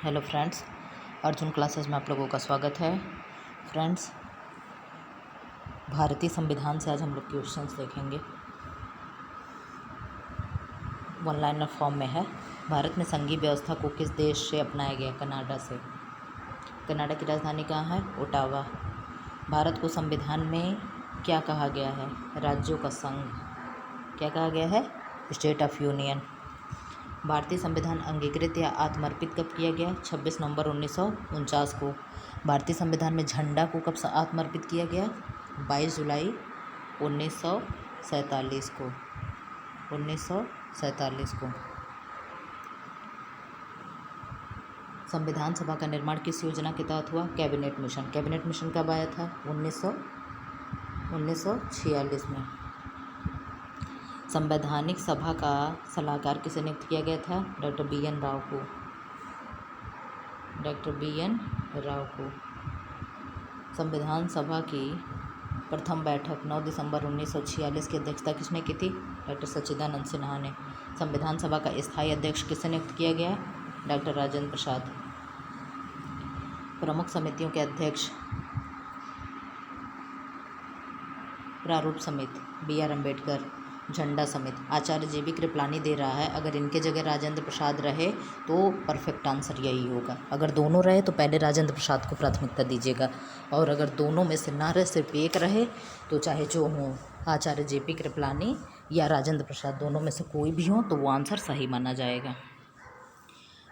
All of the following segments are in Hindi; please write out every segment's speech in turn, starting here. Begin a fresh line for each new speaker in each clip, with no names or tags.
हेलो फ्रेंड्स, अर्जुन क्लासेस में आप लोगों का स्वागत है। फ्रेंड्स, भारतीय संविधान से आज हम लोग क्वेश्चंस देखेंगे। वन लाइनर फॉर्म में है। भारत में संघीय व्यवस्था को किस देश से अपनाया गया? कनाडा से। कनाडा की राजधानी कहाँ है? ओटावा। भारत को संविधान में क्या कहा गया है? राज्यों का संघ। क्या कहा गया है? State of union. भारतीय संविधान अंगीकृत या आत्मर्पित कब किया गया? 26 नवंबर 1949 को। भारतीय संविधान में झंडा को कब आत्मर्पित किया गया? 22 जुलाई 1947 को। 1947 को। संविधान सभा का निर्माण किस योजना के तहत हुआ? Cabinet mission. कैबिनेट मिशन कब आया था? 1946 में। संवैधानिक सभा का सलाहकार किसे नियुक्त किया गया था? Doctor BN. राव को। Doctor BN. राव को। संविधान सभा की प्रथम बैठक 9 दिसंबर 1946 की अध्यक्षता किसने की थी? डॉक्टर सच्चिदानंद सिन्हा ने। संविधान सभा का स्थायी अध्यक्ष किसे नियुक्त किया गया? डॉक्टर राजेंद्र प्रसाद। प्रमुख समितियों के अध्यक्ष प्रारूप समिति बी.आर. अम्बेडकर। झंडा समिति आचार्य जे.बी. कृपलानी दे रहा है। अगर इनके जगह राजेंद्र प्रसाद रहे तो परफेक्ट आंसर यही होगा। अगर दोनों रहे तो पहले राजेंद्र प्रसाद को प्राथमिकता दीजिएगा, और अगर दोनों में से ना रहे, सिर्फ एक रहे, तो चाहे जो हो, आचार्य जे.पी. कृपलानी या राजेंद्र प्रसाद, दोनों में से कोई भी हो तो वो आंसर सही माना जाएगा।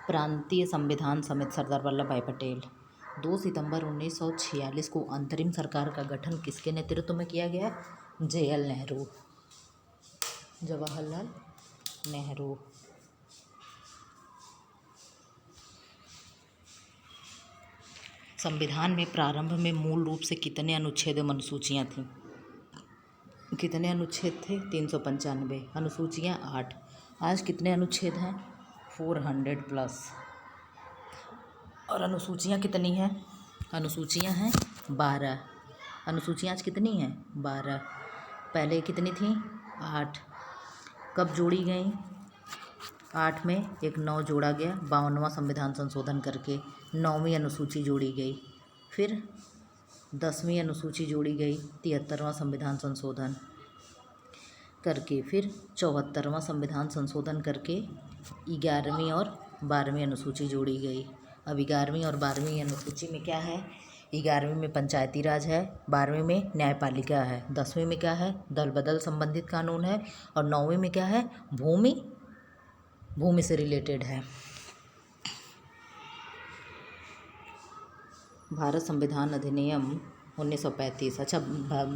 प्रांतीय संविधान समिति सरदार वल्लभ भाई पटेल। 2 सितंबर 1946 को अंतरिम सरकार का गठन किसके नेतृत्व में किया गया? जे.एल. नेहरू। जवाहरलाल नेहरू। संविधान में प्रारंभ में मूल रूप से कितने अनुच्छेद एवं अनुसूचियाँ थीं? कितने अनुच्छेद थे? 395। अनुसूचियाँ 8। आज कितने अनुच्छेद हैं? 400 प्लस। और अनुसूचियाँ कितनी हैं? अनुसूचियाँ हैं 12। अनुसूचियाँ आज कितनी हैं? 12। पहले कितनी थी? 8। कब जोड़ी गई? 8 में एक 9 जोड़ा गया 52वां संविधान संशोधन करके। 9वीं अनुसूची जोड़ी गई। फिर 10वीं अनुसूची जोड़ी गई 73वां संविधान संशोधन करके। फिर 74वां संविधान संशोधन करके 11वीं और 12वीं अनुसूची जोड़ी गई। अब 11वीं और 12वीं अनुसूची में क्या है? 11वीं में पंचायती राज है, 12वीं में न्यायपालिका है, 10वीं में क्या है? दल बदल संबंधित कानून है, और 9वीं में क्या है? भूमि से रिलेटेड है। भारत संविधान अधिनियम 1935। अच्छा,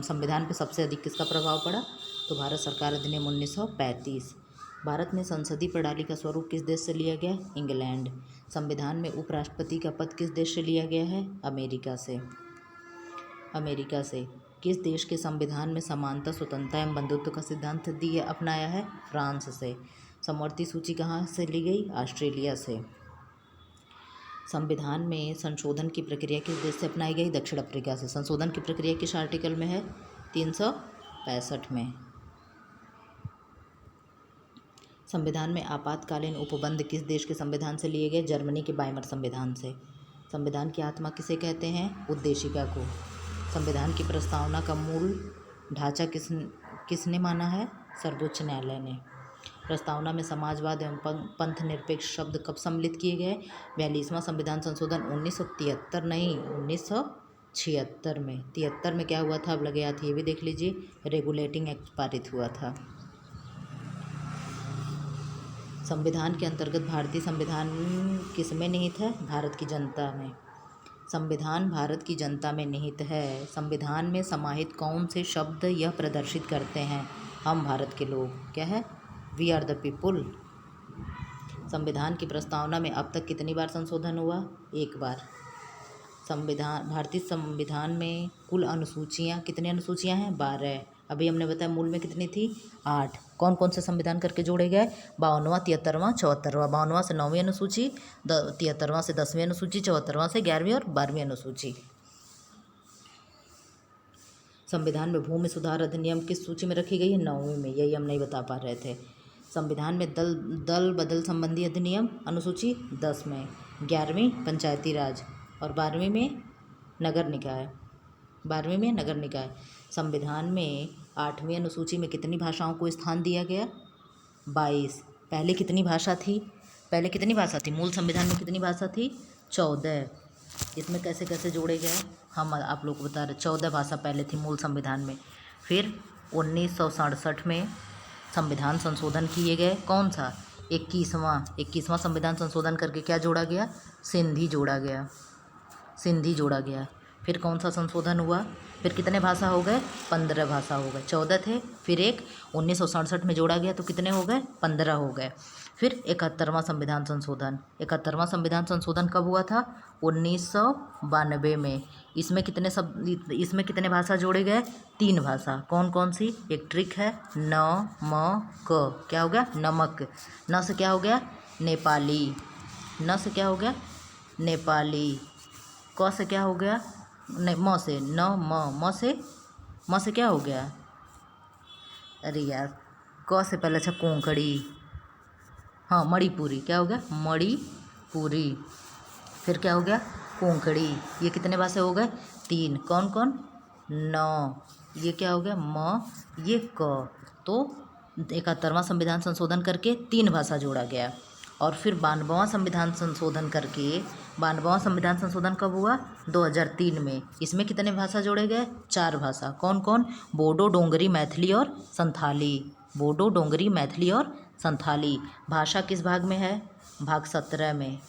संविधान पे सबसे अधिक किसका प्रभाव पड़ा? तो भारत सरकार अधिनियम 1935। भारत में संसदीय प्रणाली का स्वरूप किस देश से लिया गया? इंग्लैंड। संविधान में उपराष्ट्रपति का पद किस देश से लिया गया है? अमेरिका से। अमेरिका से। किस देश के संविधान में समानता, स्वतंत्रता एवं बंधुत्व का सिद्धांत अपनाया है? फ्रांस से। समवर्ती सूची कहाँ से ली गई? ऑस्ट्रेलिया से। संविधान में संशोधन की प्रक्रिया किस देश से अपनाई गई? दक्षिण अफ्रीका से। संशोधन की प्रक्रिया किस आर्टिकल में है? 365 में। संविधान में आपातकालीन उपबंध किस देश के संविधान से लिए गए? जर्मनी के वाइमर संविधान से। संविधान की आत्मा किसे कहते हैं? उद्देशिका को। संविधान की प्रस्तावना का मूल ढांचा किसने माना है? सर्वोच्च न्यायालय ने। प्रस्तावना में समाजवाद एवं पंथ निरपेक्ष शब्द कब सम्मिलित किए गए? 42वां संविधान संशोधन 1973 नहीं, 1976 में। 73 में क्या हुआ था? अब लगे हाथ ये भी देख लीजिए, रेगुलेटिंग एक्ट पारित हुआ था। संविधान के अंतर्गत भारतीय संविधान किस में निहित है? भारत की जनता में। संविधान भारत की जनता में निहित है। संविधान में समाहित कौन से शब्द यह प्रदर्शित करते हैं? हम भारत के लोग। क्या है? We are the people. संविधान की प्रस्तावना में अब तक कितनी बार संशोधन हुआ? 1 बार। भारतीय संविधान में कुल अनुसूचियाँ, कितनी अनुसूचियाँ हैं? 12। अभी हमने बताया मूल में कितनी थी? 8। कौन कौन से संविधान करके जोड़े गए? 52वां, 73वां, 74वां। 52वां से 9वीं अनुसूची, 73वां से 10वीं अनुसूची, 74वां से 11वीं और 12वीं अनुसूची। संविधान में भूमि सुधार अधिनियम किस सूची में रखी गई है? 9वीं में। यही हम नहीं बता पा रहे थे। संविधान में दल बदल संबंधी अधिनियम अनुसूची 10 में। 11वीं पंचायती राज और 12वीं में नगर निकाय। 12वीं में नगर निकाय। संविधान में 8वीं अनुसूची में कितनी भाषाओं को स्थान दिया गया? 22। पहले कितनी भाषा थी? पहले कितनी भाषा थी? मूल संविधान में कितनी भाषा थी? 14। इसमें कैसे कैसे जोड़े गए हम आप लोग को बता रहे। 14 भाषा पहले थी मूल संविधान में। फिर 1967 में संविधान संशोधन किए गए। कौन सा? 21वां संविधान संशोधन करके क्या जोड़ा गया? सिंधी जोड़ा गया। सिंधी जोड़ा गया। फिर कौन सा संशोधन हुआ? फिर कितने भाषा हो गए? 15 भाषा हो गए। 14 थे, फिर एक 1967 में जोड़ा गया तो कितने हो गए? 15 हो गए। फिर 71वां संविधान संशोधन। 71वां संविधान संशोधन कब हुआ था? 1992 में। इसमें कितने भाषा जोड़े गए? 3 भाषा। कौन कौन सी? एक ट्रिक है, न म क। क्या हो गया? नमक। न से क्या हो गया? नेपाली। न से क्या हो गया? नेपाली। क से क्या हो गया? म से न म से क्या हो गया? अरे यार, क से पहले अच्छा कोंकणी। हाँ, मणिपुरी। क्या हो गया? मणिपुरी। फिर क्या हो गया? कोंकणी। ये कितने भाषा हो गए? 3। कौन कौन? न। ये क्या हो गया? म। ये क। तो 71वां संविधान संशोधन करके 3 भाषा जोड़ा गया। और फिर 92वां संविधान संशोधन करके 92वां संविधान संशोधन कब हुआ? 2003 में। इसमें कितने भाषा जोड़े गए? 4 भाषा। कौन कौन? बोडो, डोंगरी, मैथिली और संथाली। बोडो, डोंगरी, मैथिली और संथाली। भाषा किस भाग में है? भाग 17 में।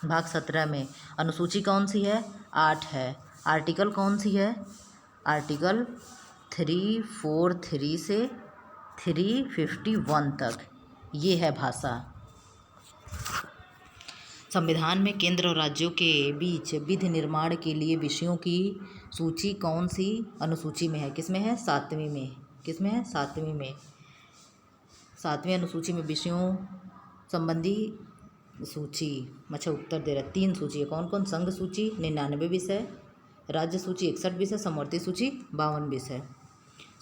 भाग 17 में। अनुसूची कौन सी है? 8 है। आर्टिकल कौन सी है? आर्टिकल 343 से 351 तक। ये है भाषा। संविधान में केंद्र और राज्यों के बीच विधि निर्माण के लिए विषयों की सूची कौन सी अनुसूची में है? किसमें है? 7वीं में। किसमें है? 7वीं में। 7वीं अनुसूची में विषयों संबंधी सूची। अच्छा, उत्तर दे रहा है। 3 सूची है। कौन कौन? संघ सूची 99 विषय, राज्य सूची 61 विषय, समवर्ती सूची 52 विषय।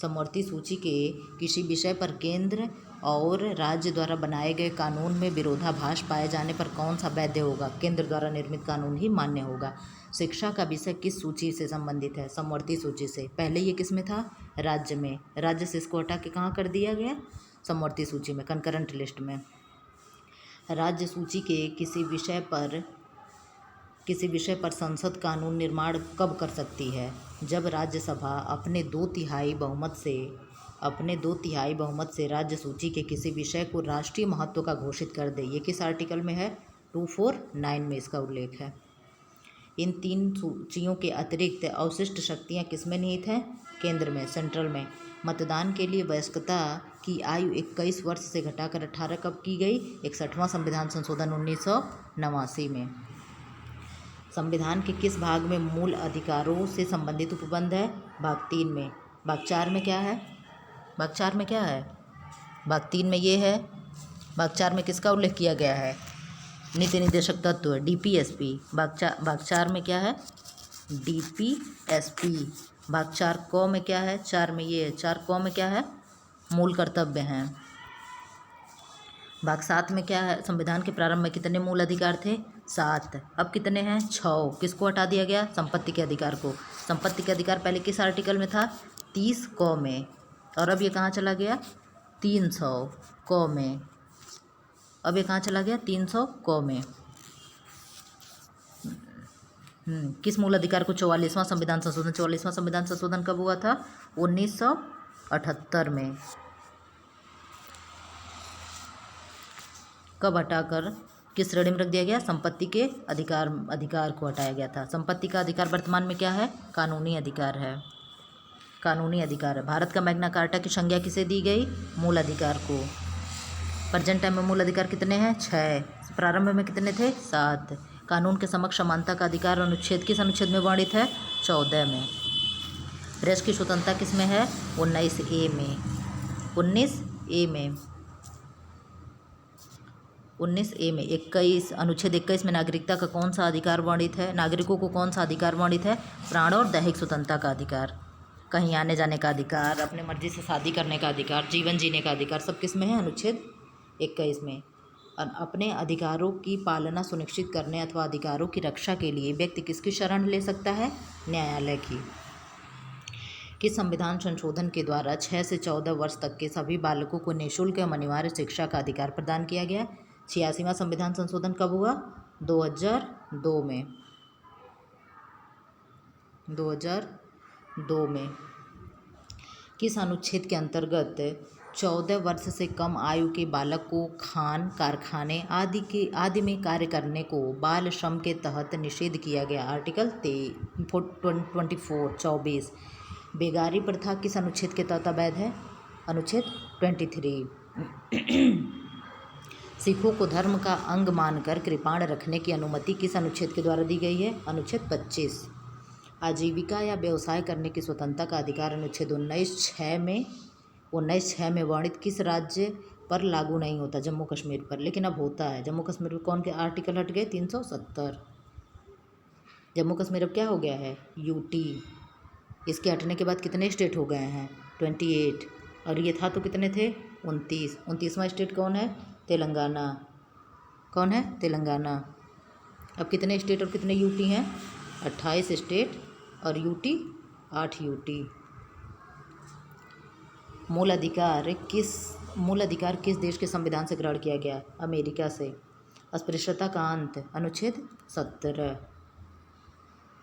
समवर्ती सूची के किसी विषय पर केंद्र और राज्य द्वारा बनाए गए कानून में विरोधाभास पाए जाने पर कौन सा वैध होगा? केंद्र द्वारा निर्मित कानून ही मान्य होगा। शिक्षा का विषय किस सूची से संबंधित है? समवर्ती सूची से। पहले ये किस में था? राज्य में। राज्य से इसको हटा के कहाँ कर दिया गया? समवर्ती सूची में, कंकरेंट लिस्ट में। राज्य सूची के किसी विषय पर संसद कानून निर्माण कब कर सकती है? जब राज्यसभा अपने 2/3 बहुमत से राज्य सूची के किसी विषय को राष्ट्रीय महत्व का घोषित कर दे। ये किस आर्टिकल में है? 249 में इसका उल्लेख है। इन 3 सूचियों के अतिरिक्त अवशिष्ट शक्तियाँ किसमें निहित हैं? केंद्र में, सेंट्रल में। मतदान के लिए वयस्कता की आयु 21 वर्ष से घटाकर 18 कब की गई? 61वां संविधान संशोधन 1989 में। संविधान के किस भाग में मूल अधिकारों से संबंधित उपबंध है? भाग 3 में। भाग 4 में क्या है? भाग 4 में क्या है? भाग 3 में ये है। भाग 4 में किसका उल्लेख किया गया है? नीति निर्देशक तत्व, DPSP। भाग 4 में क्या है? DPSP। भाग 4 क में क्या है? 4 में ये है। 4 क में क्या है? मूल कर्तव्य हैं। भाग 7 में क्या है? संविधान के प्रारंभ में कितने मूल अधिकार थे? 7। अब कितने हैं? 6। किसको हटा दिया गया? संपत्ति के अधिकार को। संपत्ति के अधिकार पहले किस आर्टिकल में था? 30 क में। और अब ये कहाँ चला गया? 300 क में। अब ये कहाँ चला गया? 300 क में। किस मूल अधिकार को 44वां संविधान संशोधन? 44वां संविधान संशोधन कब हुआ था? 1978 में। कब हटाकर किस श्रेणी में रख दिया गया? संपत्ति के अधिकार को हटाया गया था। संपत्ति का अधिकार वर्तमान में क्या है? कानूनी अधिकार है। कानूनी अधिकार है। भारत का मैग्ना कार्टा की संज्ञा किसे दी गई? मूल अधिकार को। प्रेजेंट टाइम में मूल अधिकार कितने हैं? 6। प्रारंभ में कितने थे? 7। कानून के समक्ष समानता का अधिकार अनुच्छेद किस अनुच्छेद में वर्णित है? 14 में। प्रेस की स्वतंत्रता किस में है? 19A में। 19A में। 19A में 21 अनुच्छेद 21 में नागरिकता का कौन सा अधिकार वर्णित है? नागरिकों को कौन सा अधिकार वर्णित है? प्राण और दैहिक स्वतंत्रता का अधिकार, कहीं आने जाने का अधिकार, अपने मर्जी से शादी करने का अधिकार, जीवन जीने का अधिकार, सब किस में है? अनुच्छेद 21 में। अपने अधिकारों की पालना सुनिश्चित करने अथवा अधिकारों की रक्षा के लिए व्यक्ति किसकी शरण ले सकता है? न्यायालय की। किस संविधान संशोधन के द्वारा 6 से 14 वर्ष तक के सभी बालकों को निःशुल्क एवं अनिवार्य शिक्षा का अधिकार प्रदान किया गया? 86वां संविधान संशोधन कब हुआ? 2002 में। 2002 में। किस अनुच्छेद के अंतर्गत 14 वर्ष से कम आयु के बालक को खान, कारखाने आदि में कार्य करने को बाल श्रम के तहत निषेध किया गया? आर्टिकल 24। बेगारी प्रथा किस अनुच्छेद के तहत अवैध है? अनुच्छेद 23। सिखों को धर्म का अंग मानकर कृपाण रखने की अनुमति किस अनुच्छेद के द्वारा दी गई है? अनुच्छेद 25। आजीविका या व्यवसाय करने की स्वतंत्रता का अधिकार अनुच्छेद 19(6) में वर्णित किस राज्य पर लागू नहीं होता? जम्मू कश्मीर पर। लेकिन अब होता है। जम्मू कश्मीर में कौन के आर्टिकल हट गए? 370। जम्मू कश्मीर अब क्या हो गया है? यूटी। इसके हटने के बाद कितने स्टेट हो गए हैं? 28। और ये था तो कितने थे? 29। 29वां स्टेट कौन है? तेलंगाना। कौन है? तेलंगाना। अब कितने स्टेट और कितने यूटी हैं? 28 स्टेट और यूटी 8 यूटी। मूल अधिकार किस देश के संविधान से ग्रहण किया गया? अमेरिका से। अस्पृश्यता का अंत अनुच्छेद 17।